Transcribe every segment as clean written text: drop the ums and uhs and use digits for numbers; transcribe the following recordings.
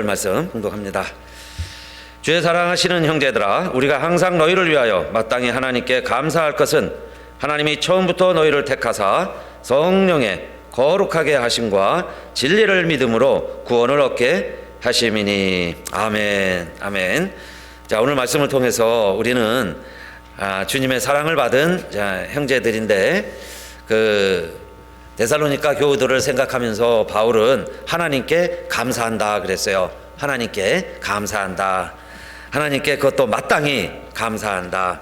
말씀 공독합니다. 주의 사랑하시는 형제들아, 우리가 항상 너희를 위하여 마땅히 하나님께 감사할 것은 하나님이 처음부터 너희를 택하사 성령의 거룩하게 하심과 진리를 믿음으로 구원을 얻게 하심이니. 아멘. 아멘. 자, 오늘 말씀을 통해서 우리는 주님의 사랑을 받은 형제들인데, 데살로니가 교우들을 생각하면서 바울은 하나님께 감사한다 그랬어요. 하나님께 감사한다. 하나님께 그것도 마땅히 감사한다.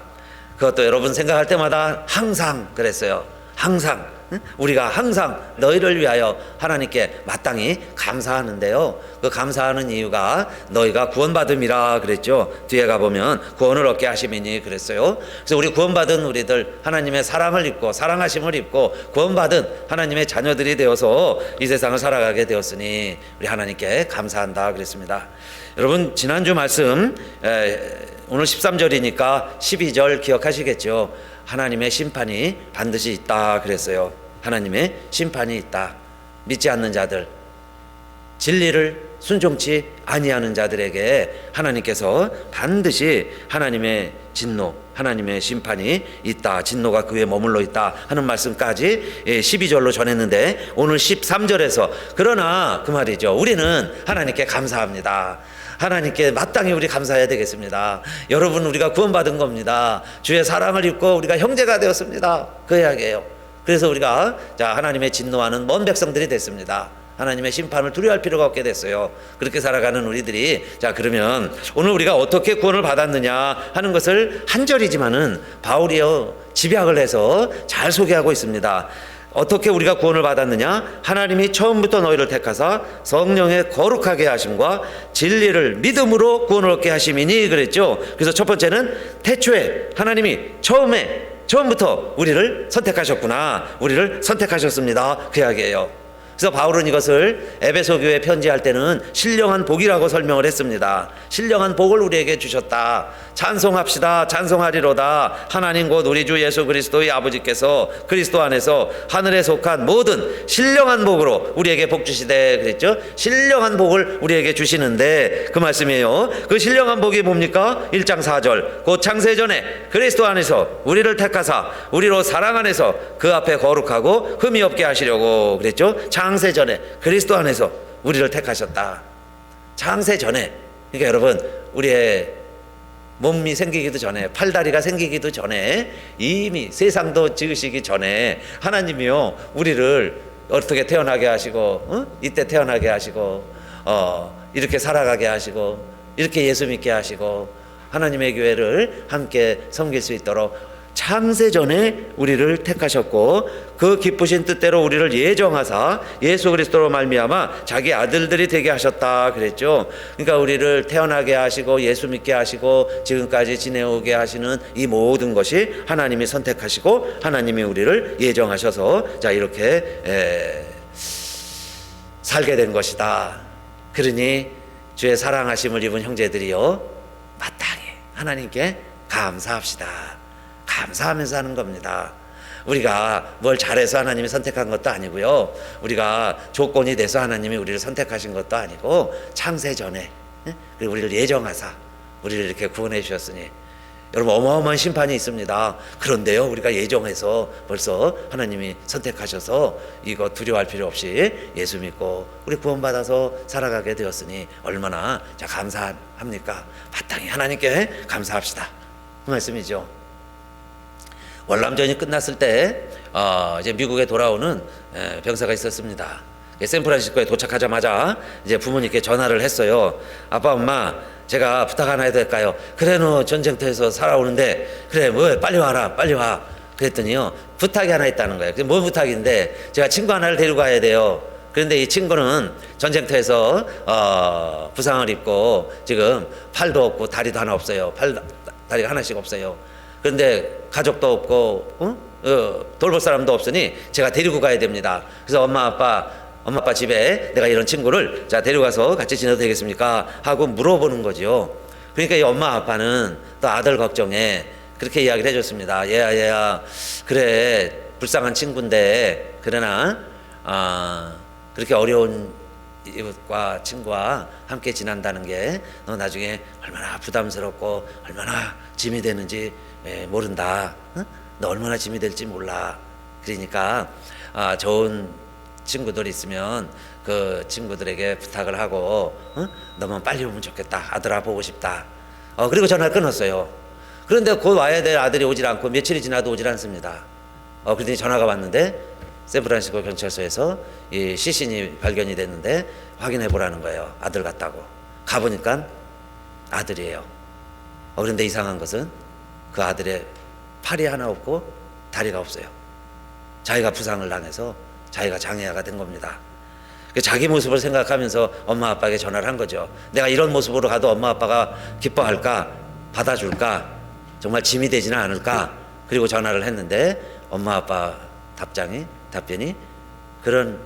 그것도 여러분 생각할 때마다 항상 그랬어요. 항상. 우리가 항상 너희를 위하여 하나님께 마땅히 감사하는데요, 그 감사하는 이유가 너희가 구원받음이라 그랬죠. 뒤에 가보면 구원을 얻게 하심이니 그랬어요. 그래서 우리 구원받은 우리들, 하나님의 사랑을 입고 사랑하심을 입고 구원받은 하나님의 자녀들이 되어서 이 세상을 살아가게 되었으니 우리 하나님께 감사한다 그랬습니다. 여러분, 지난주 말씀 오늘 13절이니까 12절 기억하시겠죠. 하나님의 심판이 반드시 있다 그랬어요. 하나님의 심판이 있다. 믿지 않는 자들, 진리를 순종치 아니하는 자들에게 하나님께서 반드시 하나님의 진노, 하나님의 심판이 있다. 진노가 그 위에 머물러 있다 하는 말씀까지 12절로 전했는데, 오늘 13절에서 그러나 그 말이죠. 우리는 하나님께 감사합니다. 하나님께 마땅히 우리 감사해야 되겠습니다. 여러분, 우리가 구원받은 겁니다. 주의 사랑을 입고 우리가 형제가 되었습니다. 그 이야기예요. 그래서 우리가 하나님의 진노하는 먼 백성들이 됐습니다. 하나님의 심판을 두려워할 필요가 없게 됐어요. 그렇게 살아가는 우리들이, 그러면 오늘 우리가 어떻게 구원을 받았느냐 하는 것을 한 절이지만은 바울이요 집약을 해서 잘 소개하고 있습니다. 어떻게 우리가 구원을 받았느냐? 하나님이 처음부터 너희를 택하사 성령의 거룩하게 하심과 진리를 믿음으로 구원을 얻게 하심이니 그랬죠. 그래서 첫 번째는 태초에 하나님이 처음부터 우리를 선택하셨구나, 우리를 선택하셨습니다, 그 이야기예요. 그래서 바울은 이것을 에베소 교회에 편지할 때는 신령한 복이라고 설명을 했습니다. 신령한 복을 우리에게 주셨다. 찬송합시다. 찬송하리로다. 하나님 곧 우리 주 예수 그리스도의 아버지께서 그리스도 안에서 하늘에 속한 모든 신령한 복으로 우리에게 복 주시되 그랬죠. 신령한 복을 우리에게 주시는데 그 말씀이에요. 그 신령한 복이 뭡니까? 1장 4절 곧 창세전에 그리스도 안에서 우리를 택하사 우리로 사랑 안에서 그 앞에 거룩하고 흠이 없게 하시려고 그랬죠. 창세전에 그리스도 안에서 우리를 택하셨다. 창세전에, 그러니까 여러분, 우리의 몸이 생기기도 전에, 팔다리가 생기기도 전에, 이미 세상도 지으시기 전에 하나님이요 우리를 어떻게 태어나게 하시고, 이때 태어나게 하시고, 이렇게 살아가게 하시고, 이렇게 예수 믿게 하시고, 하나님의 교회를 함께 섬길 수 있도록 창세전에 우리를 택하셨고, 그 기쁘신 뜻대로 우리를 예정하사 예수 그리스도로 말미암아 자기 아들들이 되게 하셨다 그랬죠. 그러니까 우리를 태어나게 하시고 예수 믿게 하시고 지금까지 지내오게 하시는 이 모든 것이 하나님이 선택하시고 하나님이 우리를 예정하셔서 이렇게 살게 된 것이다. 그러니 주의 사랑하심을 입은 형제들이요 마땅히 하나님께 감사합시다. 감사하면서 하는 겁니다. 우리가 뭘 잘해서 하나님이 선택한 것도 아니고요, 우리가 조건이 돼서 하나님이 우리를 선택하신 것도 아니고, 창세전에 그리고 우리를 예정하사 우리를 이렇게 구원해 주셨으니 여러분, 어마어마한 심판이 있습니다. 그런데요, 우리가 예정해서 벌써 하나님이 선택하셔서 이거 두려워할 필요 없이 예수 믿고 우리 구원받아서 살아가게 되었으니 얼마나 감사합니까? 마땅히 하나님께 감사합시다, 그 말씀이죠. 월남전이 끝났을 때 이제 미국에 돌아오는 병사가 있었습니다. 샌프란시스코에 도착하자마자 이제 부모님께 전화를 했어요. 아빠, 엄마, 제가 부탁 하나 해도 될까요? 그래, 너 전쟁터에서 살아오는데 그래, 뭐 빨리 와라, 빨리 와. 그랬더니요, 부탁이 하나 있다는 거예요. 그게 뭔 부탁인데, 제가 친구 하나를 데리고 가야 돼요. 그런데 이 친구는 전쟁터에서 부상을 입고 지금 팔도 없고 다리도 하나 없어요. 다리가 하나씩 없어요. 그런데 가족도 없고 돌볼 사람도 없으니 제가 데리고 가야 됩니다. 그래서 엄마 아빠 집에 내가 이런 친구를 데리고 가서 같이 지내도 되겠습니까? 하고 물어보는 거죠. 그러니까 이 엄마 아빠는 또 아들 걱정에 그렇게 이야기를 해줬습니다. 얘야 그래, 불쌍한 친구인데 그러나 그렇게 어려운 이웃과 친구와 함께 지낸다는 게 너 나중에 얼마나 부담스럽고 얼마나 짐이 되는지 모른다. 응? 너 얼마나 짐이 될지 몰라. 그러니까 좋은 친구들 있으면 그 친구들에게 부탁을 하고 너만 빨리 오면 좋겠다. 아들아 보고 싶다. 그리고 전화를 끊었어요. 그런데 곧 와야 될 아들이 오질 않고 며칠이 지나도 오질 않습니다. 그랬더니 전화가 왔는데 샌프란시스코 경찰서에서 이 시신이 발견이 됐는데 확인해 보라는 거예요. 아들 같다고. 가보니까 아들이에요. 그런데 이상한 것은 그 아들의 팔이 하나 없고 다리가 없어요. 자기가 부상을 당해서 자기가 장애아가 된 겁니다. 자기 모습을 생각하면서 엄마 아빠에게 전화를 한 거죠. 내가 이런 모습으로 가도 엄마 아빠가 기뻐할까? 받아줄까? 정말 짐이 되지는 않을까? 그리고 전화를 했는데 엄마 아빠 답변이 그런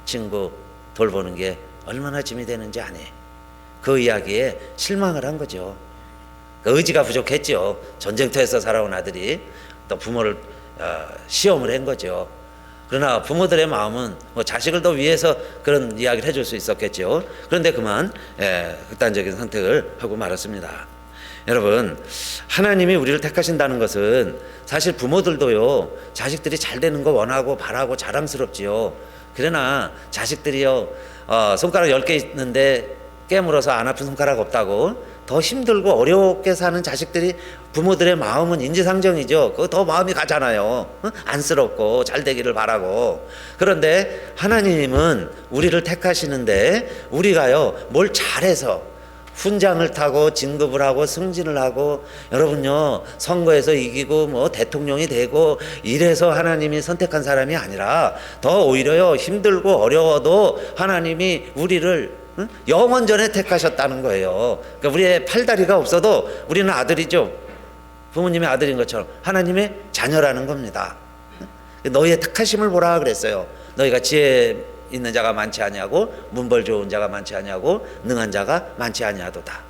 친구 돌보는 게 얼마나 짐이 되는지 아니. 그 이야기에 실망을 한 거죠. 그 의지가 부족했죠. 전쟁터에서 살아온 아들이 또 부모를 시험을 한 거죠. 그러나 부모들의 마음은 자식을 더 위해서 그런 이야기를 해줄 수 있었겠죠. 그런데 그만 극단적인 선택을 하고 말았습니다. 여러분, 하나님이 우리를 택하신다는 것은 사실 부모들도요, 자식들이 잘 되는 거 원하고 바라고 자랑스럽지요. 그러나 자식들이요, 손가락 10개 있는데 깨물어서 안 아픈 손가락 없다고 더 힘들고 어렵게 사는 자식들이 부모들의 마음은 인지상정이죠. 그거 더 마음이 가잖아요. 안쓰럽고 잘 되기를 바라고. 그런데 하나님은 우리를 택하시는데 우리가요, 뭘 잘해서 훈장을 타고 진급을 하고 승진을 하고 여러분요 선거에서 이기고 뭐 대통령이 되고 이래서 하나님이 선택한 사람이 아니라 더 오히려요 힘들고 어려워도 하나님이 우리를 영원전에 택하셨다는 거예요. 그러니까 우리의 팔다리가 없어도 우리는 아들이죠. 부모님의 아들인 것처럼 하나님의 자녀라는 겁니다. 너희의 택하심을 보라 그랬어요. 너희가 지혜 있는 자가 많지 아니하고 문벌 좋은 자가 많지 아니하고 능한 자가 많지 아니하도다.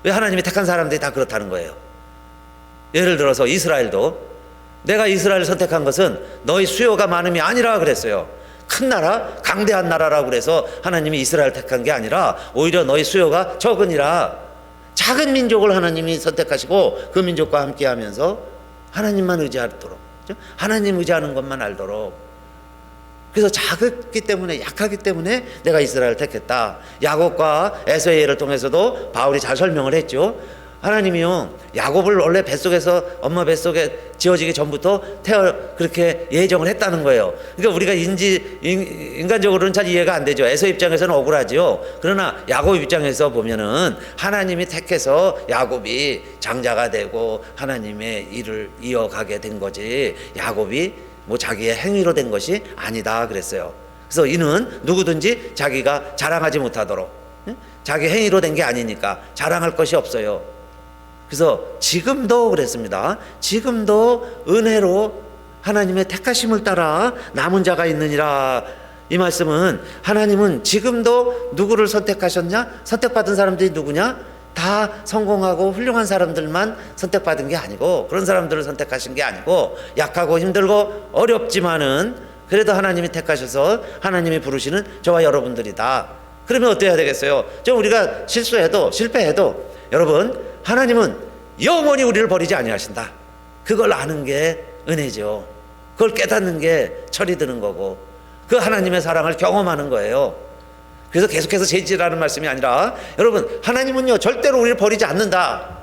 왜 하나님이 택한 사람들이 다 그렇다는 거예요. 예를 들어서 이스라엘도 내가 이스라엘을 선택한 것은 너희 수요가 많음이 아니라 그랬어요. 큰 나라, 강대한 나라라고 그래서 하나님이 이스라엘 택한 게 아니라 오히려 너희 수요가 적으니라. 작은 민족을 하나님이 선택하시고 그 민족과 함께 하면서 하나님만 의지하도록, 하나님 의지하는 것만 알도록. 그래서 작기 때문에, 약하기 때문에 내가 이스라엘을 택했다. 야곱과 에서의 를 통해서도 바울이 잘 설명을 했죠. 하나님이요, 야곱을 원래 뱃속에서, 엄마 뱃속에 지어지기 전부터 그렇게 예정을 했다는 거예요. 그러니까 우리가 인간적으로는 잘 이해가 안 되죠. 에서 입장에서는 억울하지요. 그러나 야곱 입장에서 보면은 하나님이 택해서 야곱이 장자가 되고 하나님의 일을 이어가게 된 거지, 야곱이 뭐 자기의 행위로 된 것이 아니다 그랬어요. 그래서 이는 누구든지 자기가 자랑하지 못하도록, 자기 행위로 된 게 아니니까 자랑할 것이 없어요. 그래서 지금도 그랬습니다. 지금도 은혜로 하나님의 택하심을 따라 남은 자가 있느니라. 이 말씀은 하나님은 지금도 누구를 선택하셨냐? 선택받은 사람들이 누구냐? 다 성공하고 훌륭한 사람들만 선택받은 게 아니고, 그런 사람들을 선택하신 게 아니고, 약하고 힘들고 어렵지만은 그래도 하나님이 택하셔서 하나님이 부르시는 저와 여러분들이다. 그러면 어때야 되겠어요? 우리가 실수해도 실패해도 여러분, 하나님은 영원히 우리를 버리지 아니하신다. 그걸 아는 게 은혜죠. 그걸 깨닫는 게 철이 드는 거고, 그 하나님의 사랑을 경험하는 거예요. 그래서 계속해서 제지라는 말씀이 아니라, 여러분, 하나님은요 절대로 우리를 버리지 않는다.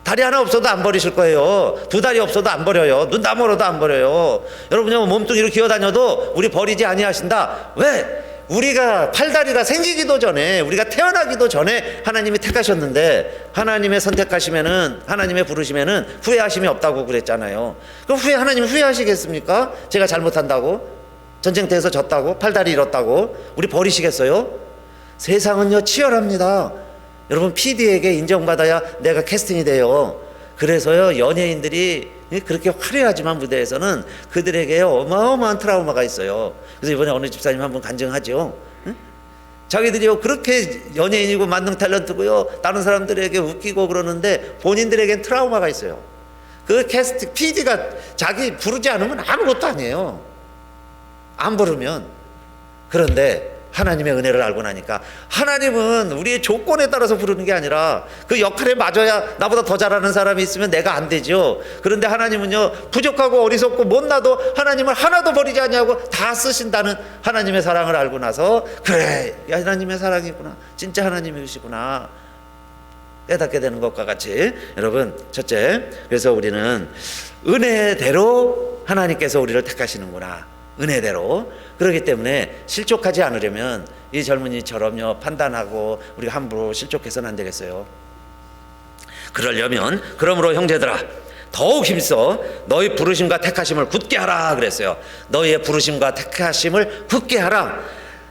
다리 하나 없어도 안 버리실 거예요. 두 다리 없어도 안 버려요. 눈 다 멀어도 안 버려요. 여러분요 몸뚱이로 기어다녀도 우리 버리지 아니하신다. 왜? 우리가 팔다리가 생기기도 전에, 우리가 태어나기도 전에 하나님이 택하셨는데, 하나님의 선택하시면은, 하나님의 부르시면은 후회하심이 없다고 그랬잖아요. 그럼 하나님 후회하시겠습니까? 제가 잘못한다고, 전쟁터에서 졌다고, 팔다리 잃었다고 우리 버리시겠어요? 세상은요 치열합니다. 여러분, PD에게 인정받아야 내가 캐스팅이 돼요. 그래서요 연예인들이 그렇게 화려하지만 무대에서는 그들에게 어마어마한 트라우마가 있어요. 그래서 이번에 어느 집사님 한 분 간증하죠. 응? 자기들이요 그렇게 연예인이고 만능 탤런트고요 다른 사람들에게 웃기고 그러는데 본인들에겐 트라우마가 있어요. 그 캐스팅 PD가 자기 부르지 않으면 아무것도 아니에요. 안 부르면. 그런데 하나님의 은혜를 알고 나니까 하나님은 우리의 조건에 따라서 부르는 게 아니라 그 역할에 맞아야 나보다 더 잘하는 사람이 있으면 내가 안 되죠. 그런데 하나님은요, 부족하고 어리석고 못나도 하나님을 하나도 버리지 않냐고 다 쓰신다는 하나님의 사랑을 알고 나서 그래, 하나님의 사랑이구나, 진짜 하나님이시구나 깨닫게 되는 것과 같이, 여러분, 첫째, 그래서 우리는 은혜대로 하나님께서 우리를 택하시는구나, 은혜대로. 그렇기 때문에 실족하지 않으려면 이 젊은이처럼요, 판단하고 우리가 함부로 실족해서는 안 되겠어요. 그러려면 그러므로 형제들아 더욱 힘써 너희 부르심과 택하심을 굳게 하라 그랬어요. 너희의 부르심과 택하심을 굳게 하라.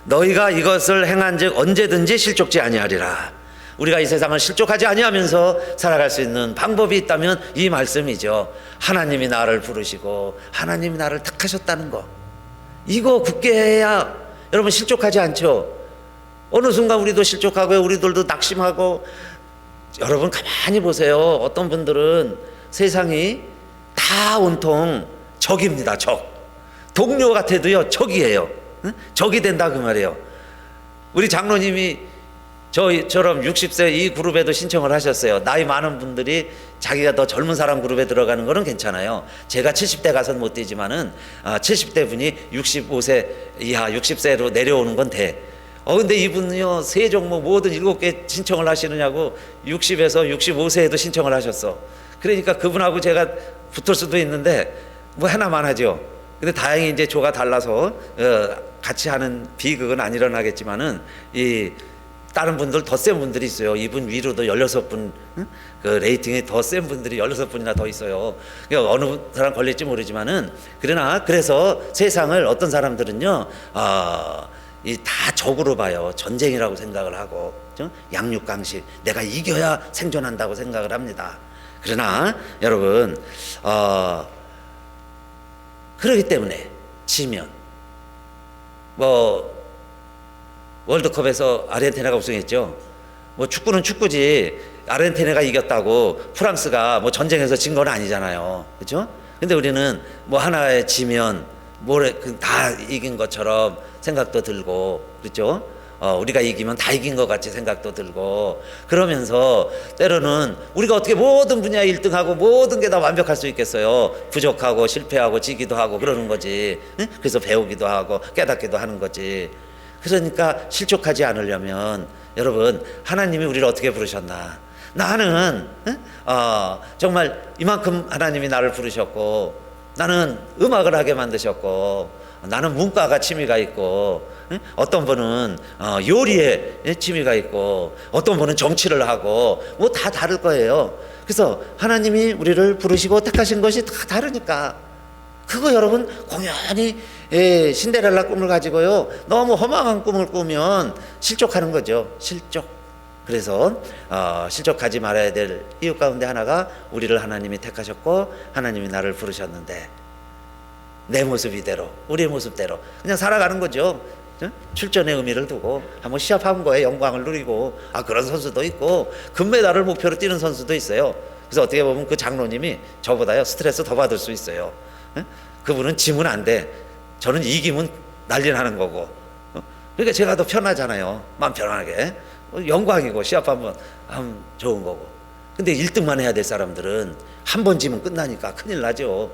너희가 이것을 행한즉 언제든지 실족지 아니하리라. 우리가 이 세상을 실족하지 아니하면서 살아갈 수 있는 방법이 있다면 이 말씀이죠. 하나님이 나를 부르시고 하나님이 나를 택하셨다는 거, 이거 굳게 해야 여러분 실족하지 않죠. 어느 순간 우리도 실족하고요, 우리들도 낙심하고. 여러분 가만히 보세요. 어떤 분들은 세상이 다 온통 적입니다. 적. 동료 같아도요 적이에요. 응? 적이 된다 그 말이에요. 우리 장로님이 저처럼 60세 이 그룹에도 신청을 하셨어요. 나이 많은 분들이 자기가 더 젊은 사람 그룹에 들어가는 거는 괜찮아요. 제가 70대 가서는 못 되지만은 70대 분이 65세 이하 60세로 내려오는 건 돼. 근데 이분은요, 세 종목 모든 7개 신청을 하시느냐고 60에서 65세에도 신청을 하셨어. 그러니까 그분하고 제가 붙을 수도 있는데 뭐 하나만 하죠. 근데 다행히 이제 조가 달라서 같이 하는 비극은 안 일어나겠지만은 이 다른 분들 더 센 분들이 있어요. 이분 위로도 16분, 그 레이팅이 더 센 분들이 16분이나 더 있어요. 그러니까 어느 사람 걸릴지 모르지만은, 그러나 그래서 세상을 어떤 사람들은요, 이 다 적으로 봐요. 전쟁이라고 생각을 하고, 양육강식, 내가 이겨야 생존한다고 생각을 합니다. 그러나 여러분, 그렇기 때문에 지면 뭐 월드컵에서 아르헨티나가 우승했죠. 뭐 축구는 축구지 아르헨티나가 이겼다고 프랑스가 뭐 전쟁에서 진 건 아니잖아요. 그렇죠? 근데 우리는 뭐 하나에 지면 다 이긴 것처럼 생각도 들고, 그렇죠? 우리가 이기면 다 이긴 것 같이 생각도 들고, 그러면서 때로는 우리가 어떻게 모든 분야에 1등하고 모든 게 다 완벽할 수 있겠어요. 부족하고 실패하고 지기도 하고 그러는 거지. 그래서 배우기도 하고 깨닫기도 하는 거지. 그러니까 실족하지 않으려면 여러분, 하나님이 우리를 어떻게 부르셨나, 나는 정말 이만큼 하나님이 나를 부르셨고, 나는 음악을 하게 만드셨고, 나는 문과가 취미가 있고, 어떤 분은 요리에 취미가 있고, 어떤 분은 정치를 하고, 뭐 다 다를 거예요. 그래서 하나님이 우리를 부르시고 택하신 것이 다 다르니까, 그거 여러분 공연히 신데렐라 꿈을 가지고요, 너무 허망한 꿈을 꾸면 실족하는 거죠. 실족. 그래서 실족하지 말아야 될 이유 가운데 하나가, 우리를 하나님이 택하셨고 하나님이 나를 부르셨는데 내 모습 이대로, 우리의 모습대로 그냥 살아가는 거죠. 출전의 의미를 두고 한번 시합한 거에 영광을 누리고, 그런 선수도 있고 금메달을 목표로 뛰는 선수도 있어요. 그래서 어떻게 보면 그 장로님이 저보다요 스트레스 더 받을 수 있어요. 그분은 지면 안 돼. 저는 이기면 난리 나는 거고. 그러니까 제가 더 편하잖아요. 마음 편하게. 영광이고 시합하면 좋은 거고. 근데 1등만 해야 될 사람들은 한 번 지면 끝나니까 큰일 나죠.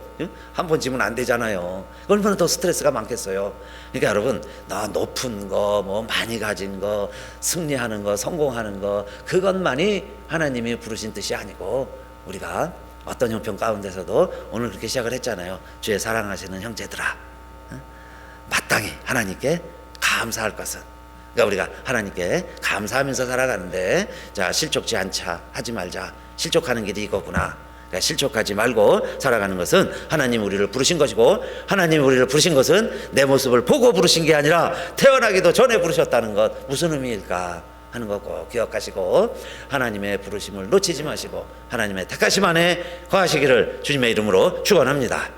한 번 지면 안 되잖아요. 얼마나 더 스트레스가 많겠어요. 그러니까 여러분, 나 높은 거, 뭐 많이 가진 거, 승리하는 거, 성공하는 거, 그것만이 하나님이 부르신 뜻이 아니고, 우리가 어떤 형편 가운데서도 오늘 그렇게 시작을 했잖아요. 주의 사랑하시는 형제들아, 마땅히 하나님께 감사할 것은, 그러니까 우리가 하나님께 감사하면서 살아가는데, 자, 실족지 않자, 하지 말자. 실족하는 길이 이거구나. 그러니까 실족하지 말고 살아가는 것은 하나님 우리를 부르신 것이고, 하나님 우리를 부르신 것은 내 모습을 보고 부르신 게 아니라 태어나기도 전에 부르셨다는 것, 무슨 의미일까 하는 거 꼭 기억하시고, 하나님의 부르심을 놓치지 마시고 하나님의 택하심 안에 거하시기를 주님의 이름으로 축원합니다.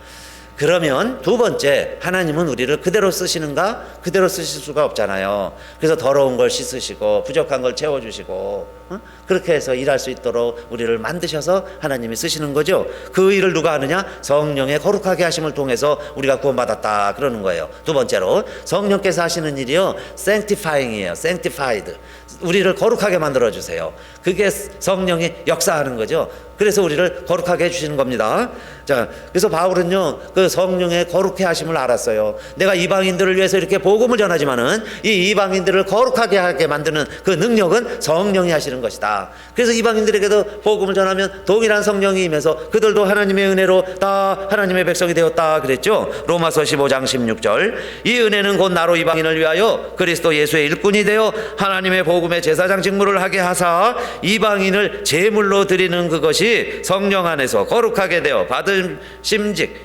그러면 두 번째, 하나님은 우리를 그대로 쓰시는가 그대로 쓰실 수가 없잖아요. 그래서 더러운 걸 씻으시고 부족한 걸 채워주시고 그렇게 해서 일할 수 있도록 우리를 만드셔서 하나님이 쓰시는 거죠. 그 일을 누가 하느냐? 성령의 거룩하게 하심을 통해서 우리가 구원받았다 그러는 거예요. 두 번째로 성령께서 하시는 일이요, sanctifying이에요. sanctified, 우리를 거룩하게 만들어주세요. 그게 성령이 역사하는 거죠. 그래서 우리를 거룩하게 해주시는 겁니다. 자, 그래서 바울은요, 그 성령의 거룩해 하심을 알았어요. 내가 이방인들을 위해서 이렇게 복음을 전하지만은 이 이방인들을 거룩하게 하게 만드는 그 능력은 성령이 하시는 것이다. 그래서 이방인들에게도 복음을 전하면 동일한 성령이 임해서 그들도 하나님의 은혜로 다 하나님의 백성이 되었다 그랬죠. 로마서 15장 16절, 이 은혜는 곧 나로 이방인을 위하여 그리스도 예수의 일꾼이 되어 하나님의 복음의 제사장 직무를 하게 하사 이방인을 제물로 드리는 그것이 성령 안에서 거룩하게 되어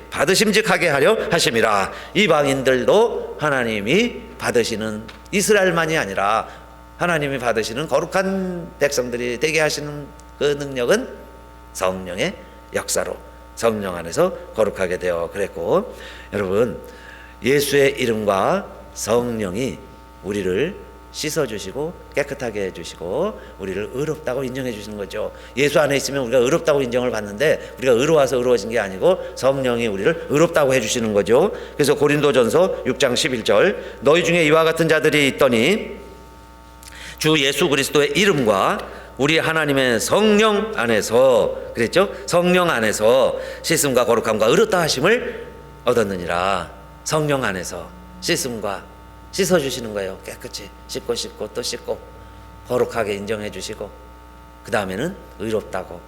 받으심직하게 하려 하심이라. 이방인들도 하나님이 받으시는, 이스라엘만이 아니라 하나님이 받으시는 거룩한 백성들이 되게 하시는 그 능력은 성령의 역사로 성령 안에서 거룩하게 되어 그랬고, 여러분, 예수의 이름과 성령이 우리를 씻어주시고 깨끗하게 해주시고 우리를 의롭다고 인정해 주시는 거죠. 예수 안에 있으면 우리가 의롭다고 인정을 받는데 우리가 의로워서 의로워진 게 아니고 성령이 우리를 의롭다고 해주시는 거죠. 그래서 고린도전서 6장 11절, 너희 중에 이와 같은 자들이 있더니 주 예수 그리스도의 이름과 우리 하나님의 성령 안에서, 그랬죠? 성령 안에서 씻음과 거룩함과 의롭다 하심을 얻었느니라. 성령 안에서 씻음과 씻어주시는 거예요. 깨끗이 씻고 또 씻고 거룩하게 인정해 주시고 그 다음에는 의롭다고,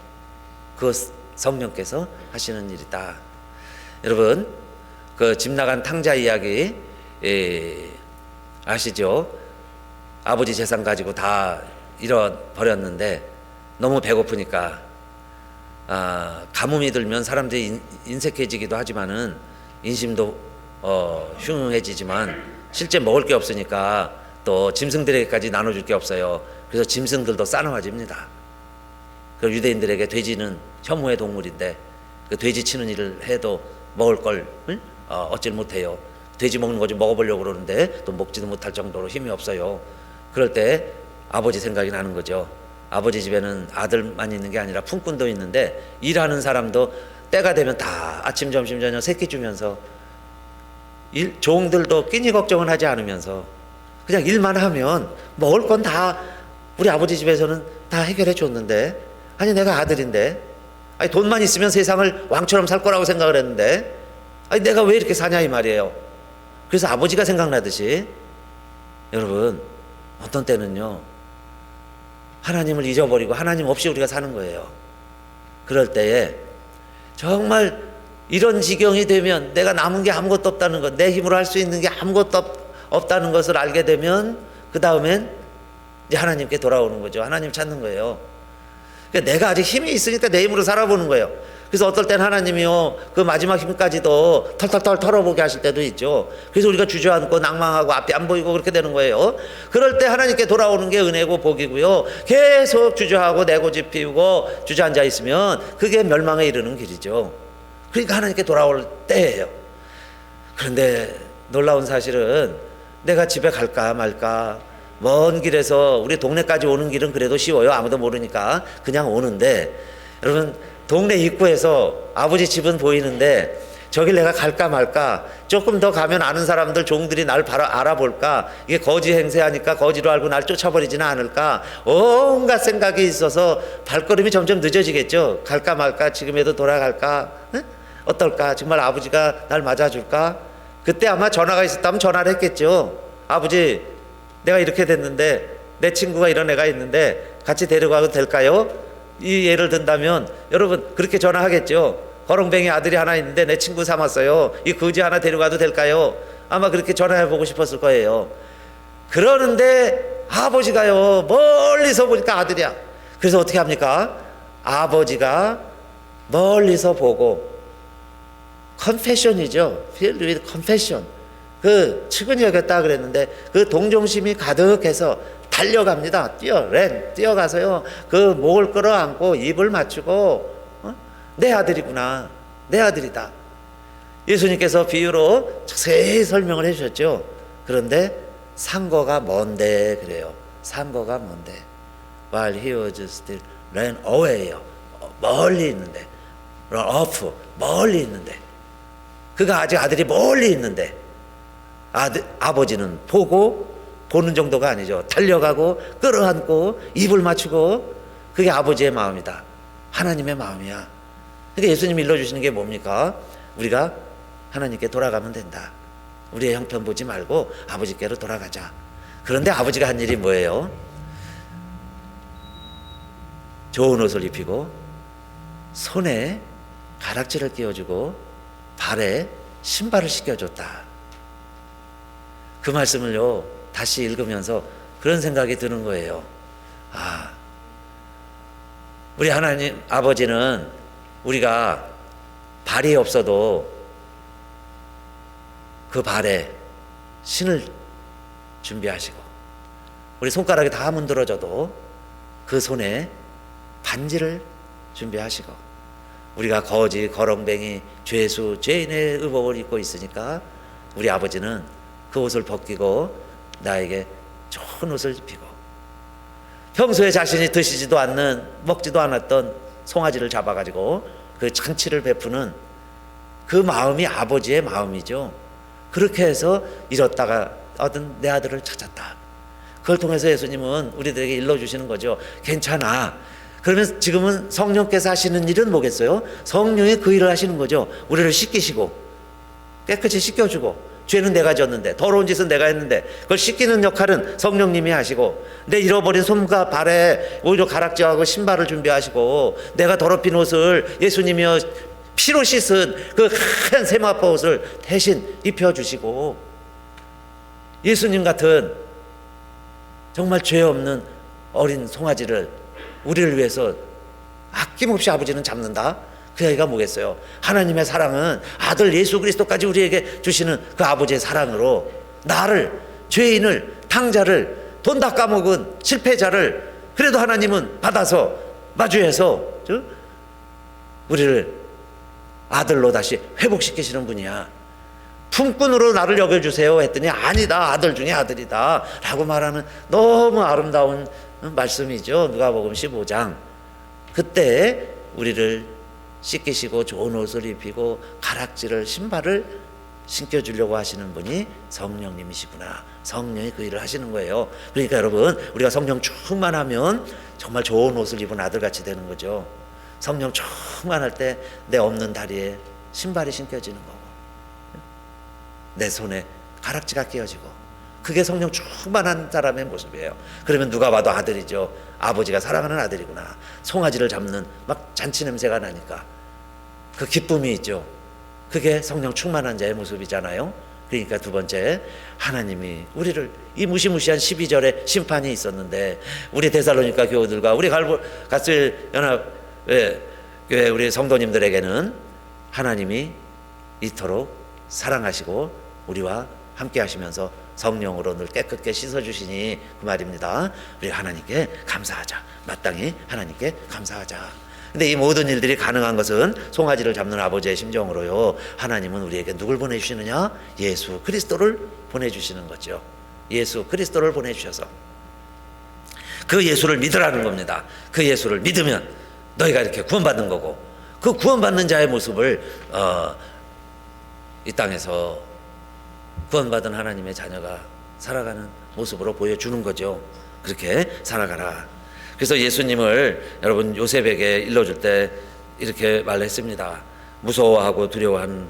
그 성령께서 하시는 일이다. 여러분, 그 집 나간 탕자 이야기 아시죠? 아버지 재산 가지고 다 잃어버렸는데 너무 배고프니까 가뭄이 들면 사람들이 인색해지기도 하지만은 인심도 흉흉해지지만 실제 먹을 게 없으니까 또 짐승들에게까지 나눠줄 게 없어요. 그래서 짐승들도 싸나워집니다. 그 유대인들에게 돼지는 혐오의 동물인데 그 돼지 치는 일을 해도 먹을 걸 얻질 못해요. 돼지 먹는 거 좀 먹어보려고 그러는데 또 먹지도 못할 정도로 힘이 없어요. 그럴 때 아버지 생각이 나는 거죠. 아버지 집에는 아들만 있는 게 아니라 품꾼도 있는데 일하는 사람도 때가 되면 다 아침 점심 저녁 새끼 주면서 종들도 끼니 걱정은 하지 않으면서 그냥 일만 하면 먹을 건 다 우리 아버지 집에서는 다 해결해 줬는데, 아니 내가 아들인데, 아니 돈만 있으면 세상을 왕처럼 살 거라고 생각을 했는데, 아니 내가 왜 이렇게 사냐 이 말이에요. 그래서 아버지가 생각나듯이 여러분, 어떤 때는요 하나님을 잊어버리고 하나님 없이 우리가 사는 거예요. 그럴 때에 정말 이런 지경이 되면 내가 남은 게 아무것도 없다는 것, 내 힘으로 할 수 있는 게 아무것도 없다는 것을 알게 되면 그 다음엔 이제 하나님께 돌아오는 거죠. 하나님 찾는 거예요. 그러니까 내가 아직 힘이 있으니까 내 힘으로 살아보는 거예요. 그래서 어떨 땐 하나님이요 그 마지막 힘까지도 털털털 털어보게 하실 때도 있죠. 그래서 우리가 주저앉고 낭망하고 앞이 안 보이고 그렇게 되는 거예요. 그럴 때 하나님께 돌아오는 게 은혜고 복이고요, 계속 주저하고 내고집 피우고 주저앉아 있으면 그게 멸망에 이르는 길이죠. 그러니까 하나님께 돌아올 때예요. 그런데 놀라운 사실은 내가 집에 갈까 말까, 먼 길에서 우리 동네까지 오는 길은 그래도 쉬워요. 아무도 모르니까 그냥 오는데, 여러분 동네 입구에서 아버지 집은 보이는데 저길 내가 갈까 말까, 조금 더 가면 아는 사람들 종들이 날 바로 알아볼까, 이게 거지 행세하니까 거지로 알고 날 쫓아버리지는 않을까, 온갖 생각이 있어서 발걸음이 점점 늦어지겠죠. 갈까 말까, 지금에도 돌아갈까, 어떨까, 정말 아버지가 날 맞아줄까. 그때 아마 전화가 있었다면 전화를 했겠죠. 아버지 내가 이렇게 됐는데 내 친구가 이런 애가 있는데 같이 데려가도 될까요? 이 예를 든다면 여러분 그렇게 전화하겠죠. 거렁뱅이 아들이 하나 있는데 내 친구 삼았어요. 이 거지 하나 데려가도 될까요? 아마 그렇게 전화해보고 싶었을 거예요. 그러는데 아버지가요 멀리서 보니까 아들이야. 그래서 어떻게 합니까? 아버지가 멀리서 보고 confession이죠. filled with confession. 그 측은히 여겼다 그랬는데 그 동정심이 가득해서 달려갑니다. 뛰어가서요 그 목을 끌어안고 입을 맞추고 내 아들이구나, 내 아들이다. 예수님께서 비유로 자세히 설명을 해주셨죠. 그런데 상거가 먼데 그래요. 상거가 먼데. While he was still ran away요. 멀리 있는데. run off. 멀리 있는데. 그가 아직 아들이 멀리 있는데 아버지는 보는 정도가 아니죠. 달려가고 끌어안고 입을 맞추고, 그게 아버지의 마음이다. 하나님의 마음이야. 그러니까 예수님이 일러주시는 게 뭡니까? 우리가 하나님께 돌아가면 된다. 우리의 형편 보지 말고 아버지께로 돌아가자. 그런데 아버지가 한 일이 뭐예요? 좋은 옷을 입히고 손에 가락지를 끼워주고 발에 신발을 신겨줬다. 그 말씀을요 다시 읽으면서 그런 생각이 드는 거예요. 우리 하나님 아버지는 우리가 발이 없어도 그 발에 신을 준비하시고, 우리 손가락이 다 문드러져도 그 손에 반지를 준비하시고, 우리가 거지, 거렁뱅이, 죄수, 죄인의 의복을 입고 있으니까 우리 아버지는 그 옷을 벗기고 나에게 좋은 옷을 입히고, 평소에 자신이 드시지도 않는, 먹지도 않았던 송아지를 잡아가지고 그 잔치를 베푸는 그 마음이 아버지의 마음이죠. 그렇게 해서 잃었다가 얻은 내 아들을 찾았다. 그걸 통해서 예수님은 우리들에게 일러주시는 거죠. 괜찮아. 그러면 지금은 성령께서 하시는 일은 뭐겠어요? 성령이 그 일을 하시는 거죠. 우리를 씻기시고 깨끗이 씻겨주고, 죄는 내가 졌는데, 더러운 짓은 내가 했는데 그걸 씻기는 역할은 성령님이 하시고, 내 잃어버린 손과 발에 오히려 가락지하고 신발을 준비하시고, 내가 더럽힌 옷을 예수님이 피로 씻은 그 하얀 세마포 옷을 대신 입혀주시고, 예수님 같은 정말 죄 없는 어린 송아지를 우리를 위해서 아낌없이 아버지는 잡는다. 그 얘기가 뭐겠어요? 하나님의 사랑은 아들 예수 그리스도까지 우리에게 주시는 그 아버지의 사랑으로 나를, 죄인을, 탕자를, 돈 다 까먹은 실패자를 그래도 하나님은 받아서 마주해서 우리를 아들로 다시 회복시키시는 분이야. 품꾼으로 나를 여겨주세요 했더니 아니다, 아들 중에 아들이다 라고 말하는 너무 아름다운 말씀이죠. 누가복음 15장. 그때 우리를 씻기시고 좋은 옷을 입히고 가락지를, 신발을 신겨주려고 하시는 분이 성령님이시구나. 성령이 그 일을 하시는 거예요. 그러니까 여러분, 우리가 성령 충만하면 정말 좋은 옷을 입은 아들같이 되는 거죠. 성령 충만할 때 내 없는 다리에 신발이 신겨지는 거고, 내 손에 가락지가 끼어지고, 그게 성령 충만한 사람의 모습이에요. 그러면 누가 봐도 아들이죠. 아버지가 사랑하는 아들이구나. 송아지를 잡는 막 잔치 냄새가 나니까 그 기쁨이 있죠. 그게 성령 충만한 자의 모습이잖아요. 그러니까 두 번째, 하나님이 우리를, 이 무시무시한 12절에 심판이 있었는데 우리 데살로니가 교우들과 우리 가스일 연합 교회 우리 성도님들에게는 하나님이 이토록 사랑하시고 우리와 함께 하시면서 성령으로 늘 깨끗게 씻어주시니 그 말입니다. 우리 하나님께 감사하자. 마땅히 하나님께 감사하자. 근데 이 모든 일들이 가능한 것은 송아지를 잡는 아버지의 심정으로요. 하나님은 우리에게 누굴 보내주시느냐? 예수 그리스도를 보내주시는 거죠. 예수 그리스도를 보내주셔서 그 예수를 믿으라는 겁니다. 그 예수를 믿으면 너희가 이렇게 구원받는 거고, 그 구원받는 자의 모습을 이 땅에서 구원받은 하나님의 자녀가 살아가는 모습으로 보여주는 거죠. 그렇게 살아가라. 그래서 예수님을 여러분 요셉에게 일러줄 때 이렇게 말했습니다. 무서워하고 두려워하는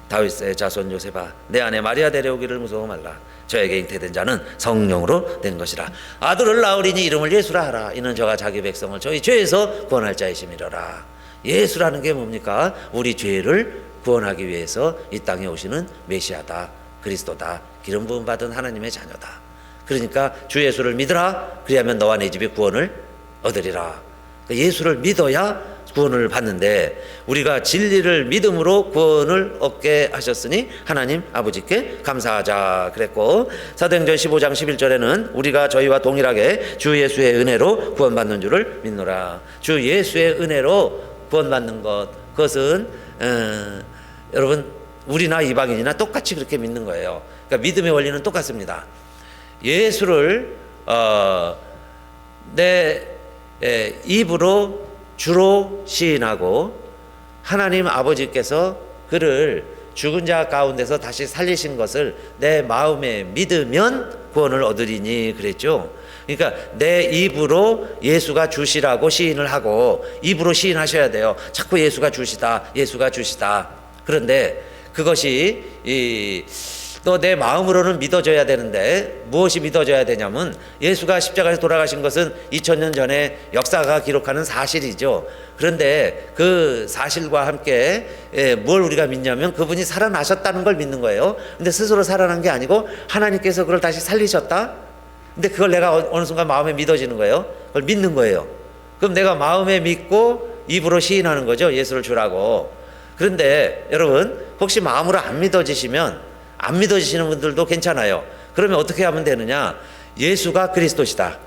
다윗의 자손 요셉아, 내 아내 마리아 데려오기를 무서워 말라. 저에게 잉태된 자는 성령으로 된 것이라. 아들을 낳으리니 이름을 예수라 하라. 이는 저가 자기 백성을 저희 죄에서 구원할 자이심이로라. 예수라는 게 뭡니까? 우리 죄를 구원하기 위해서 이 땅에 오시는 메시아다, 그리스도다, 기름 부음 받은 하나님의 자녀다. 그러니까 주 예수를 믿으라. 그리하면 너와 내 집이 구원을 얻으리라. 예수를 믿어야 구원을 받는데, 우리가 진리를 믿음으로 구원을 얻게 하셨으니 하나님 아버지께 감사하자 그랬고, 사도행전 15장 11절에는 우리가 저희와 동일하게 주 예수의 은혜로 구원받는 줄을 믿노라. 주 예수의 은혜로 구원받는 것, 그것은 여러분 우리나 이방인이나 똑같이 그렇게 믿는 거예요. 그러니까 믿음의 원리는 똑같습니다. 예수를 내 입으로 주로 시인하고 하나님 아버지께서 그를 죽은 자 가운데서 다시 살리신 것을 내 마음에 믿으면 구원을 얻으리니 그랬죠. 그러니까 내 입으로 예수가 주시라고 시인을 하고 입으로 시인하셔야 돼요. 자꾸 예수가 주시다, 예수가 주시다. 그런데 그것이 또 내 마음으로는 믿어져야 되는데 무엇이 믿어져야 되냐면 예수가 십자가에서 돌아가신 것은 2000년 전에 역사가 기록하는 사실이죠. 그런데 그 사실과 함께 뭘 우리가 믿냐면 그분이 살아나셨다는 걸 믿는 거예요. 근데 스스로 살아난 게 아니고 하나님께서 그걸 다시 살리셨다. 근데 그걸 내가 어느 순간 마음에 믿어지는 거예요. 그걸 믿는 거예요. 그럼 내가 마음에 믿고 입으로 시인하는 거죠. 예수를 주라고. 그런데 여러분 혹시 마음으로 안 믿어지시면 안 믿어지시는 분들도 괜찮아요. 그러면 어떻게 하면 되느냐? 예수가 그리스도시다.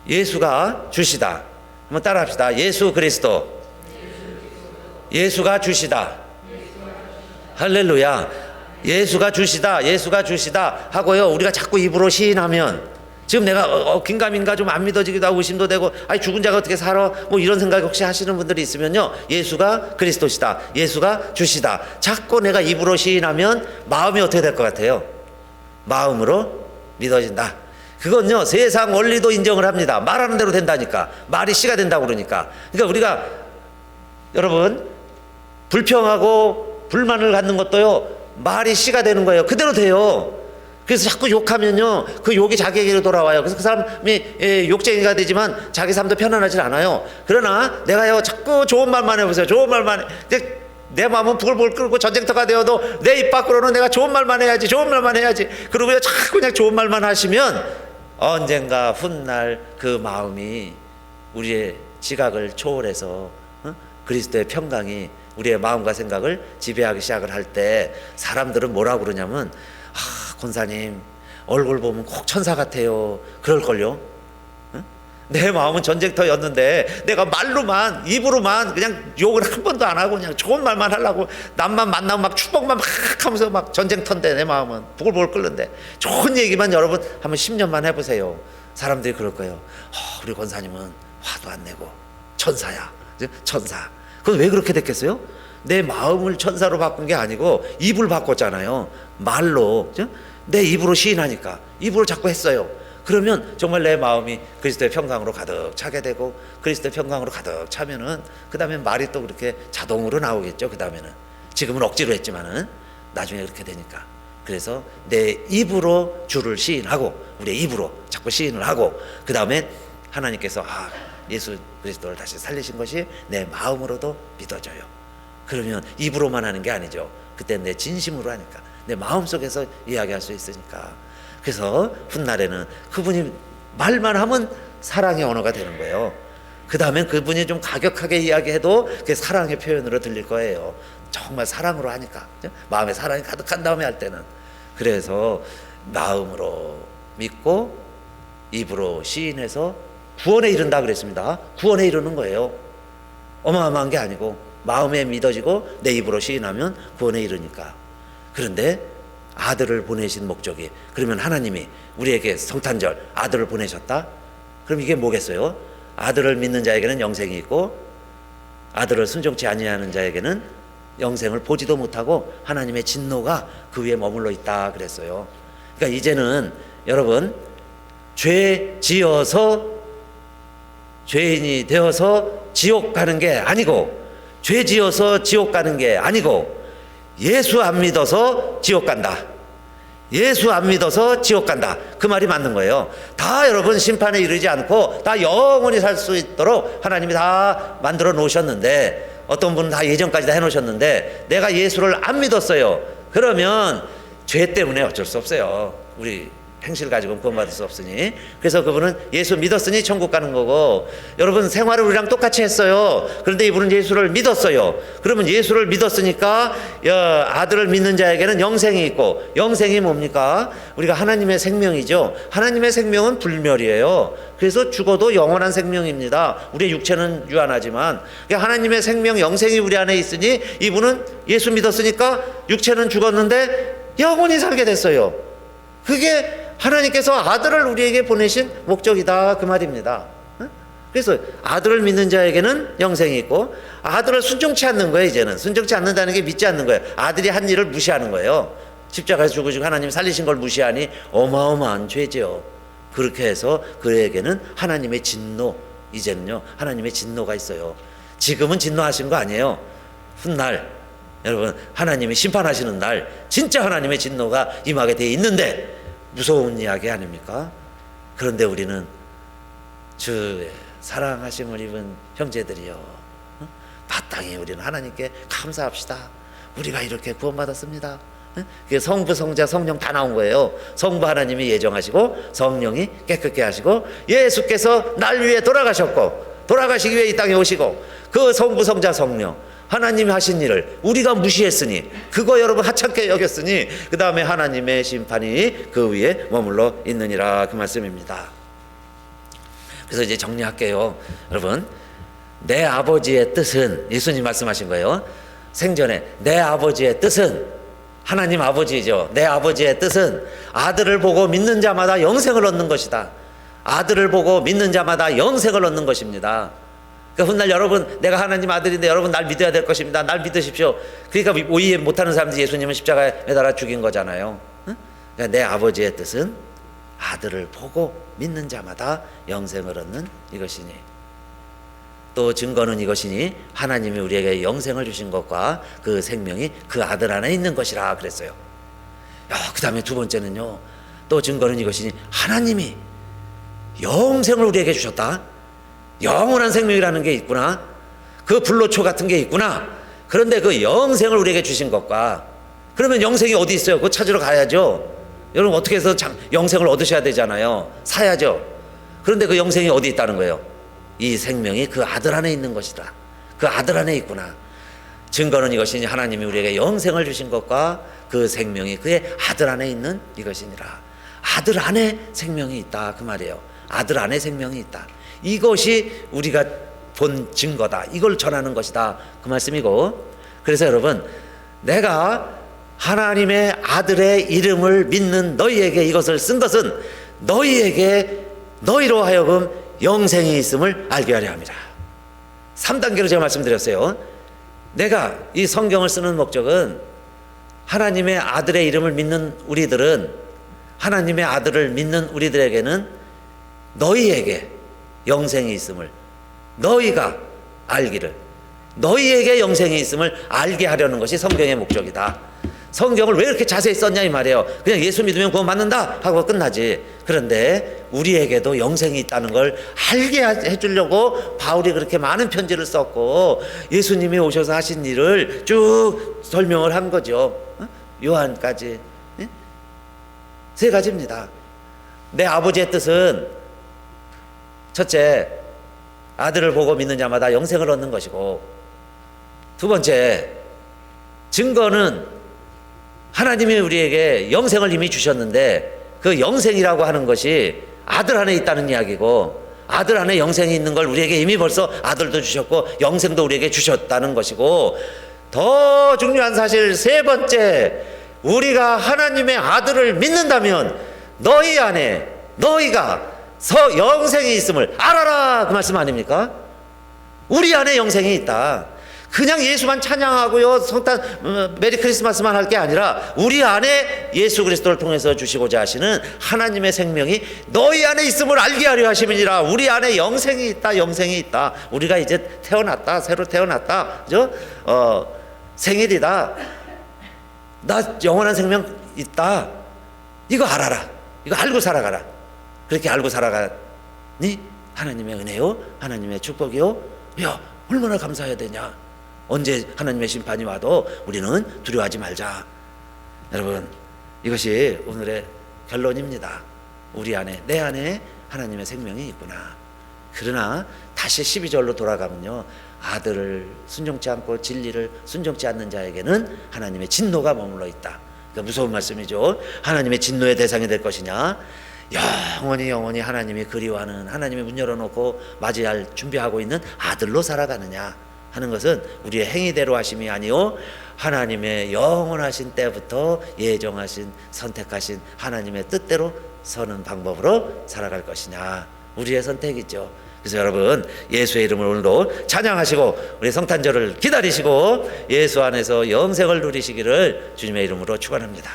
예수가 주시다. 한번 따라 합시다. 예수 그리스도. 예수가 주시다. 할렐루야. 예수가 주시다. 예수가 주시다 하고요. 우리가 자꾸 입으로 시인하면 지금 내가 긴가민가 좀 안 믿어지기도 하고 의심도 되고 아니 죽은 자가 어떻게 살아? 뭐 이런 생각 혹시 하시는 분들이 있으면요. 예수가 그리스도시다. 예수가 주시다. 자꾸 내가 입으로 시인하면 마음이 어떻게 될 것 같아요? 마음으로 믿어진다. 그건요. 세상 원리도 인정을 합니다. 말하는 대로 된다니까. 말이 씨가 된다고 그러니까. 그러니까 우리가 여러분 불평하고 불만을 갖는 것도요. 말이 씨가 되는 거예요. 그대로 돼요. 그래서 자꾸 욕하면요 그 욕이 자기에게로 돌아와요. 그래서 그 사람이 욕쟁이가 되지만 자기 삶도 편안하지 않아요. 그러나 내가요 자꾸 좋은 말만 해보세요. 좋은 말만 내 마음은 부글부글 끓고 전쟁터가 되어도 내 입 밖으로는 내가 좋은 말만 해야지, 좋은 말만 해야지. 그러고요 자꾸 그냥 좋은 말만 하시면 언젠가 훗날 그 마음이 우리의 지각을 초월해서 그리스도의 평강이 우리의 마음과 생각을 지배하기 시작을 할 때 사람들은 뭐라고 그러냐면 권사님 얼굴 보면 꼭 천사 같아요. 그럴걸요. 내 마음은 전쟁터였는데 내가 말로만 입으로만 그냥 욕을 한 번도 안 하고 그냥 좋은 말만 하려고 남만 만나면 막 축복만 막 하면서 막 전쟁터인데 내 마음은 부글부글 끓는데 좋은 얘기만 여러분 한번 10년만 해보세요. 사람들이 그럴 거예요. 우리 권사님은 화도 안 내고 천사야. 천사. 그건 왜 그렇게 됐겠어요? 내 마음을 천사로 바꾼 게 아니고 입을 바꿨잖아요. 말로 내 입으로 시인하니까 입으로 자꾸 했어요. 그러면 정말 내 마음이 그리스도의 평강으로 가득 차게 되고 그리스도의 평강으로 가득 차면은 그 다음에 말이 또 그렇게 자동으로 나오겠죠. 그 다음에는 지금은 억지로 했지만은 나중에 그렇게 되니까. 그래서 내 입으로 주를 시인하고 우리의 입으로 자꾸 시인을 하고 그 다음에 하나님께서 예수 그리스도를 다시 살리신 것이 내 마음으로도 믿어져요. 그러면 입으로만 하는 게 아니죠. 그때 내 진심으로 하니까 내 마음속에서 이야기할 수 있으니까. 그래서 훗날에는 그분이 말만 하면 사랑의 언어가 되는 거예요. 그 다음엔 그분이 좀 가격하게 이야기해도 그게 사랑의 표현으로 들릴 거예요. 정말 사랑으로 하니까. 마음에 사랑이 가득한 다음에 할 때는. 그래서 마음으로 믿고 입으로 시인해서 구원에 이른다 그랬습니다. 구원에 이르는 거예요. 어마어마한 게 아니고 마음에 믿어지고 내 입으로 시인하면 구원에 이르니까. 그런데 아들을 보내신 목적이 그러면 하나님이 우리에게 성탄절 아들을 보내셨다? 그럼 이게 뭐겠어요? 아들을 믿는 자에게는 영생이 있고 아들을 순종치 아니하는 자에게는 영생을 보지도 못하고 하나님의 진노가 그 위에 머물러 있다 그랬어요. 그러니까 이제는 여러분 죄 지어서 죄인이 되어서 지옥 가는 게 아니고 죄 지어서 지옥 가는 게 아니고 예수 안 믿어서 지옥 간다. 예수 안 믿어서 지옥 간다. 그 말이 맞는 거예요. 다 여러분 심판에 이르지 않고 다 영원히 살 수 있도록 하나님이 다 만들어 놓으셨는데 어떤 분은 다 예전까지 다 해놓으셨는데 내가 예수를 안 믿었어요. 그러면 죄 때문에 어쩔 수 없어요. 우리 행실 가지고는 구원받을 수 없으니. 그래서 그분은 예수 믿었으니 천국 가는 거고, 여러분 생활을 우리랑 똑같이 했어요. 그런데 이분은 예수를 믿었어요. 그러면 예수를 믿었으니까 아들을 믿는 자에게는 영생이 있고, 영생이 뭡니까? 우리가 하나님의 생명이죠. 하나님의 생명은 불멸이에요. 그래서 죽어도 영원한 생명입니다. 우리의 육체는 유한하지만 하나님의 생명, 영생이 우리 안에 있으니 이분은 예수 믿었으니까 육체는 죽었는데 영원히 살게 됐어요. 그게 하나님께서 아들을 우리에게 보내신 목적이다, 그 말입니다. 그래서 아들을 믿는 자에게는 영생이 있고, 아들을 순종치 않는 거예요. 이제는 순종치 않는다는 게 믿지 않는 거예요. 아들이 한 일을 무시하는 거예요. 십자가에서 죽으시고 하나님 살리신 걸 무시하니 어마어마한 죄죠. 그렇게 해서 그에게는 하나님의 진노, 이제는요 하나님의 진노가 있어요. 지금은 진노하신 거 아니에요. 훗날 여러분 하나님이 심판하시는 날 진짜 하나님의 진노가 임하게 돼 있는데 무서운 이야기 아닙니까? 그런데 우리는 주의 사랑하심을 입은 형제들이요, 마땅히 우리는 하나님께 감사합시다. 우리가 이렇게 구원받았습니다. 그게 성부, 성자, 성령 다 나온 거예요. 성부 하나님이 예정하시고, 성령이 깨끗게 하시고, 예수께서 날 위해 돌아가셨고, 돌아가시기 위해 이 땅에 오시고, 그 성부, 성자, 성령 하나님이 하신 일을 우리가 무시했으니, 그거 여러분 하찮게 여겼으니 그 다음에 하나님의 심판이 그 위에 머물러 있느니라, 그 말씀입니다. 그래서 이제 정리할게요. 여러분, 내 아버지의 뜻은, 예수님 말씀하신 거예요. 생전에 내 아버지의 뜻은, 하나님 아버지죠. 내 아버지의 뜻은 아들을 보고 믿는 자마다 영생을 얻는 것이다. 아들을 보고 믿는 자마다 영생을 얻는 것입니다. 그러니까 훗날 여러분, 내가 하나님 아들인데 여러분 날 믿어야 될 것입니다. 날 믿으십시오. 그러니까 이해 못하는 사람들이 예수님은 십자가에 매달아 죽인 거잖아요. 그러니까 내 아버지의 뜻은 아들을 보고 믿는 자마다 영생을 얻는 이것이니, 또 증거는 이것이니 하나님이 우리에게 영생을 주신 것과 그 생명이 그 아들 안에 있는 것이라 그랬어요. 그 다음에 두 번째는요, 또 증거는 이것이니 하나님이 영생을 우리에게 주셨다. 영원한 생명이라는 게 있구나. 그 불로초 같은 게 있구나. 그런데 그 영생을 우리에게 주신 것과, 그러면 영생이 어디 있어요? 그거 찾으러 가야죠. 여러분 어떻게 해서 영생을 얻으셔야 되잖아요. 사야죠. 그런데 그 영생이 어디 있다는 거예요? 이 생명이 그 아들 안에 있는 것이다. 그 아들 안에 있구나. 증거는 이것이니 하나님이 우리에게 영생을 주신 것과 그 생명이 그의 아들 안에 있는 이것이니라. 아들 안에 생명이 있다, 그 말이에요. 아들 안에 생명이 있다. 이것이 우리가 본 증거다. 이걸 전하는 것이다, 그 말씀이고, 그래서 여러분, 내가 하나님의 아들의 이름을 믿는 너희에게 이것을 쓴 것은 너희로 하여금 영생이 있음을 알게 하려 합니다. 3단계로 제가 말씀드렸어요. 내가 이 성경을 쓰는 목적은 하나님의 아들의 이름을 믿는 우리들은, 하나님의 아들을 믿는 우리들에게는 너희에게 영생이 있음을, 너희가 알기를, 너희에게 영생이 있음을 알게 하려는 것이 성경의 목적이다. 성경을 왜 이렇게 자세히 썼냐 이 말이에요. 그냥 예수 믿으면 구원받는다 하고 끝나지. 그런데 우리에게도 영생이 있다는 걸 알게 해주려고 바울이 그렇게 많은 편지를 썼고, 예수님이 오셔서 하신 일을 쭉 설명을 한 거죠. 요한까지. 세 가지입니다. 내 아버지의 뜻은 첫째, 아들을 보고 믿는 자마다 영생을 얻는 것이고, 두 번째, 증거는 하나님이 우리에게 영생을 이미 주셨는데 그 영생이라고 하는 것이 아들 안에 있다는 이야기고, 아들 안에 영생이 있는 걸 우리에게 이미 벌써 아들도 주셨고 영생도 우리에게 주셨다는 것이고, 더 중요한 사실 세 번째, 우리가 하나님의 아들을 믿는다면 너희 안에, 너희가 영생이 있음을 알아라, 그 말씀 아닙니까? 우리 안에 영생이 있다. 그냥 예수만 찬양하고요, 성탄 메리 크리스마스만 할 게 아니라 우리 안에 예수 그리스도를 통해서 주시고자 하시는 하나님의 생명이 너희 안에 있음을 알게 하려 하심이니라. 우리 안에 영생이 있다, 영생이 있다. 우리가 이제 태어났다, 새로 태어났다, 그죠? 생일이다, 나 영원한 생명 있다, 이거 알아라. 이거 알고 살아가라. 그렇게 알고 살아가니 하나님의 은혜요, 하나님의 축복이요. 야, 얼마나 감사해야 되냐. 언제 하나님의 심판이 와도 우리는 두려워하지 말자. 여러분, 이것이 오늘의 결론입니다. 우리 안에, 내 안에 하나님의 생명이 있구나. 그러나 다시 12절로 돌아가면요, 아들을 순종치 않고 진리를 순종치 않는 자에게는 하나님의 진노가 머물러 있다. 그러니까 무서운 말씀이죠. 하나님의 진노의 대상이 될 것이냐, 영원히 하나님이 그리워하는, 하나님이 문 열어놓고 맞이할 준비하고 있는 아들로 살아가느냐 하는 것은 우리의 행위대로 하심이 아니요 하나님의 영원하신 때부터 예정하신, 선택하신 하나님의 뜻대로 서는 방법으로 살아갈 것이냐, 우리의 선택이죠. 그래서 여러분, 예수의 이름을 오늘도 찬양하시고 우리 성탄절을 기다리시고 예수 안에서 영생을 누리시기를 주님의 이름으로 축원합니다.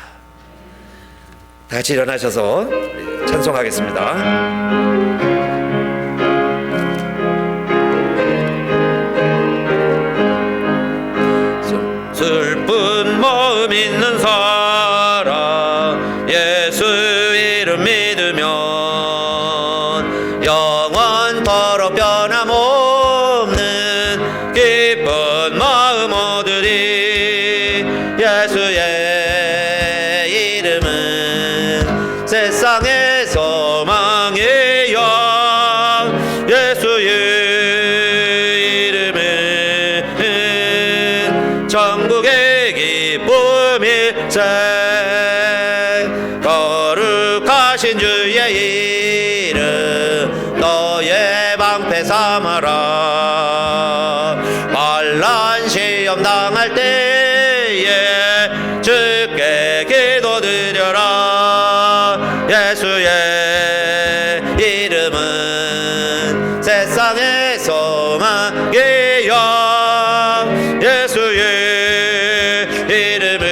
다 같이 일어나셔서 찬송하겠습니다. 슬픈 마음 있는 사람 예수 이름 믿으면 영원토록 변함없는 기쁜 마음 얻으리. 예수의 이름은 세상의 소망의 영, 예수의 이름은 천국의 기쁨일세. 거룩하신 주의 이름 너의 방패 삼아라. 환난 시험 당할 때에 주께 기도드려라. 예수의 이름은 세상의 소망의 영, 예수의 이름은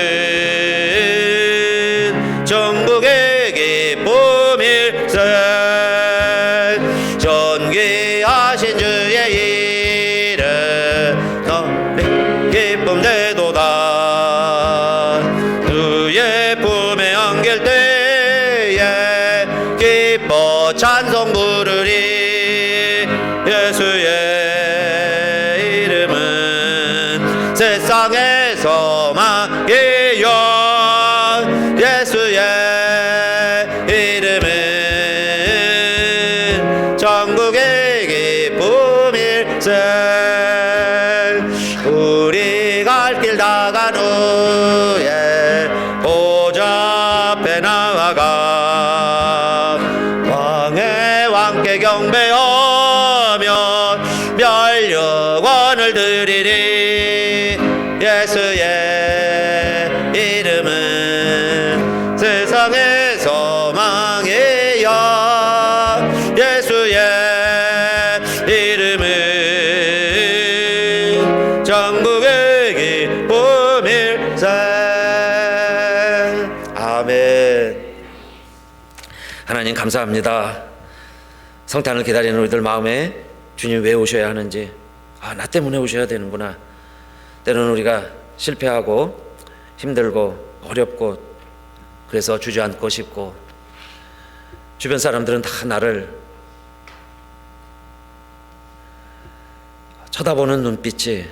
천국의 기쁨일세. 존귀하신 주의 이름 너의 기쁨 되도다. 주의 품에 안길 때에 기뻐 찬송 부르리. 예수의 이름은 세상의 소망의 영, 예수의 이름은 천국의 기쁨일세. 우리 갈 길 다 간 후에 보좌 앞에 나아가 왕의 왕께 경배하며 멸류관을 드리리. 예수의 이름은 세상의 소망의 영, 예수의 이름은 천국의 기쁨일세. 아멘. 하나님 감사합니다. 성탄을 기다리는 우리들 마음에 주님 왜 오셔야 하는지, 나 때문에 오셔야 되는구나. 때로는 우리가 실패하고 힘들고 어렵고 그래서 주저앉고 싶고, 주변 사람들은 다 나를 쳐다보는 눈빛이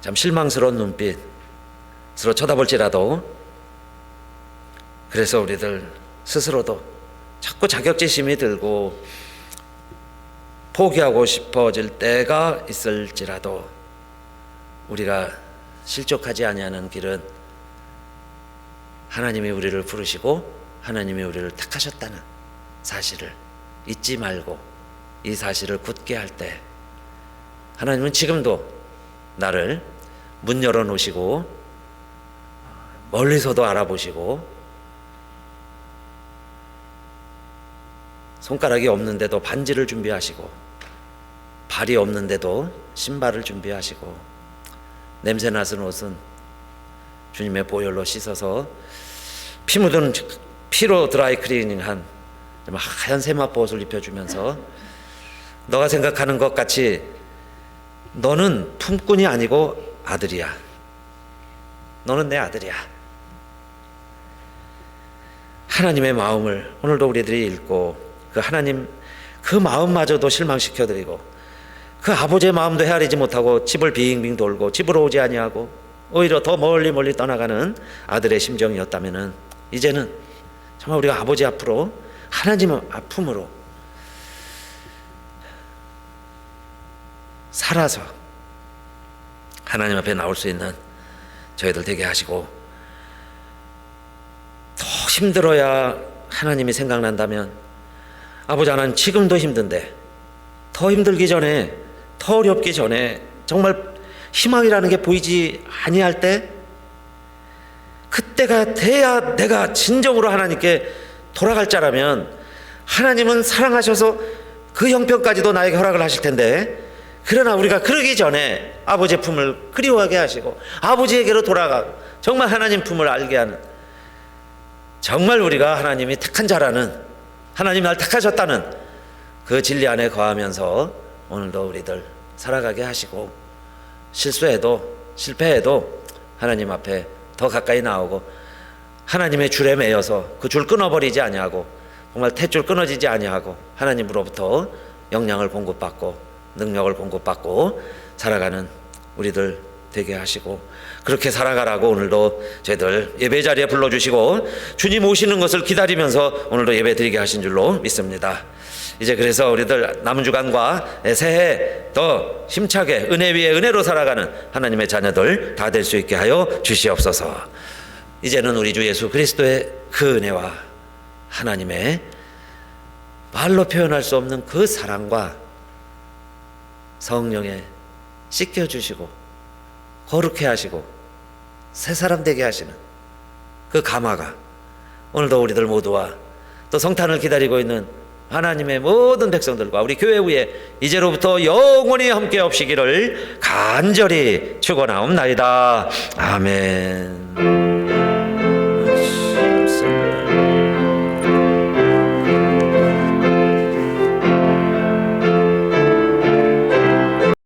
참 실망스러운 눈빛으로 쳐다볼지라도, 그래서 우리들 스스로도 자꾸 자격지심이 들고 포기하고 싶어질 때가 있을지라도 우리가 실족하지 아니하는 길은 하나님이 우리를 부르시고 하나님이 우리를 택하셨다는 사실을 잊지 말고, 이 사실을 굳게 할 때 하나님은 지금도 나를 문 열어놓으시고 멀리서도 알아보시고, 손가락이 없는데도 반지를 준비하시고, 발이 없는데도 신발을 준비하시고, 냄새 나는 옷은 주님의 보혈로 씻어서 피 묻은 피로 드라이 클리닝한 하얀 세마포 옷을 입혀주면서, 너가 생각하는 것 같이 너는 품꾼이 아니고 아들이야. 너는 내 아들이야. 하나님의 마음을 오늘도 우리들이 읽고, 그 하나님 그 마음마저도 실망시켜드리고, 그 아버지의 마음도 헤아리지 못하고 집을 빙빙 돌고 집으로 오지 아니하고 오히려 더 멀리 떠나가는 아들의 심정이었다면은, 이제는 정말 우리가 아버지 앞으로 하나님의 아픔으로 살아서 하나님 앞에 나올 수 있는 저희들 되게 하시고, 더 힘들어야 하나님이 생각난다면, 아버지 하나님 지금도 힘든데 더 힘들기 전에, 더 어렵기 전에, 정말 희망이라는 게 보이지 아니할 때, 그때가 돼야 내가 진정으로 하나님께 돌아갈 자라면, 하나님은 사랑하셔서 그 형편까지도 나에게 허락을 하실 텐데, 그러나 우리가 그러기 전에 아버지의 품을 그리워하게 하시고 아버지에게로 돌아가고 정말 하나님 품을 알게 하는, 정말 우리가 하나님이 택한 자라는, 하나님 날 택하셨다는 그 진리 안에 거하면서 오늘도 우리들 살아가게 하시고, 실수해도 실패해도 하나님 앞에 더 가까이 나오고 하나님의 줄에 매여서 그 줄 끊어버리지 아니하고, 정말 탯줄 끊어지지 아니하고 하나님으로부터 영향을 공급받고 능력을 공급받고 살아가는 우리들 되게 하시고, 그렇게 살아가라고 오늘도 저희들 예배 자리에 불러주시고 주님 오시는 것을 기다리면서 오늘도 예배 드리게 하신 줄로 믿습니다. 이제 그래서 우리들 남은 주간과 새해 더 힘차게 은혜 위에 은혜로 살아가는 하나님의 자녀들 다 될 수 있게 하여 주시옵소서. 이제는 우리 주 예수 그리스도의 그 은혜와 하나님의 말로 표현할 수 없는 그 사랑과 성령에 씻겨주시고 거룩해 하시고 새 사람 되게 하시는 그 감화가 오늘도 우리들 모두와 또 성탄을 기다리고 있는 하나님의 모든 백성들과 우리 교회 위에 이제로부터 영원히 함께 없이기를 간절히 축원하옵나이다. 아멘.